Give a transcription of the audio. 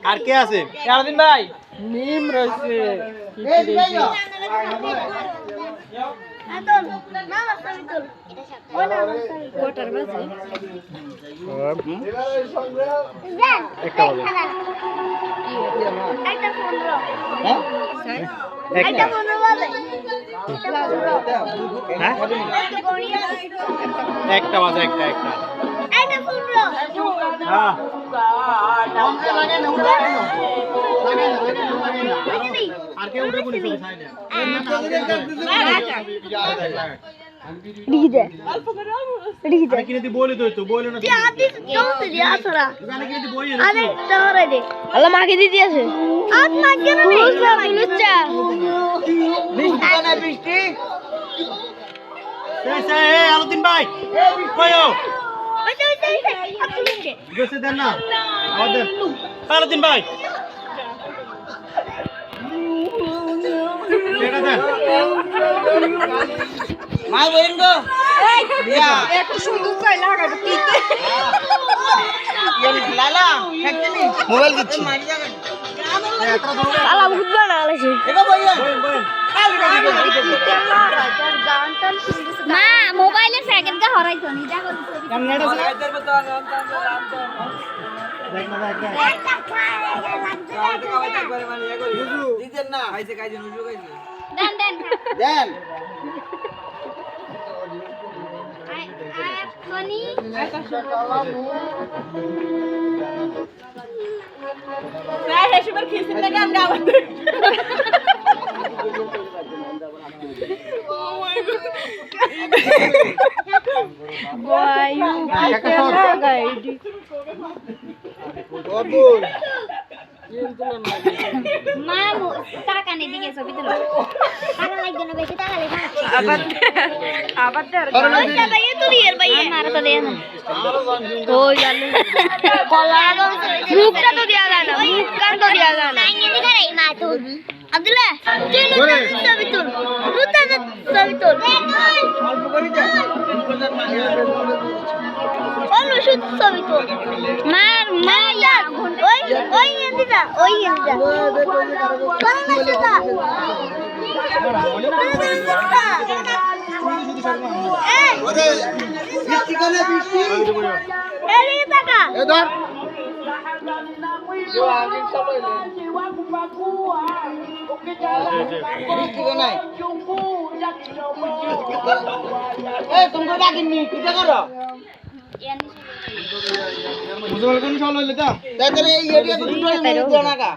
আর কে আছে শারদিন ভাই নিম রয়েছে একটা বাজে একটা আর কে উঠে পড়ে আলাদিন ভাই দেন না আলাদিন ভাই মাই বলেন গো একটু সুন্দর চাই লাগাই লালা খেলতেনি মোবাইল দিচ্ছি আলা বুঝবা না আলাইছে এগো ভাইয়া মা মোবাইলে সেকেন্ড কা হরাইছো নি দেখো ক্যামেরাটা দেখ না দিতেন না খাইছে নুজু খাইছে দেন সোনি স্যার হেসুবার খিসিন থেকে আমরা আবার বায়ু গাইডি ববুল মামু টাকা নেই দিকে ছবি তুলো টাকা লাগবে না বেশি টাকা লেখা আবার ওইটা ভাইয়া তো রিয়েল ভাইয়া মারা তো দেয়া না ওই জানো কলা মুখটা তো দেয়া যায় না মুখটা তো দেয়া যায় না ইংরেজি করে মা তো আব্দুল্লাহ তুই ছবি তুল রুতা ছবি তুল অল্প করে দে অন্য শুধু ছবি তুল মার মায়া ওই এন্দিটা কোন নাচটা এই বৃষ্টি কোনে বৃষ্টি এই টাকা এ ধর বৃষ্টি কোনে এই তুমি ডাকিনি কি করো মুজবাল কোন সল হইলে তা তাহলে এই এরিয়া তো দুটো জানাগা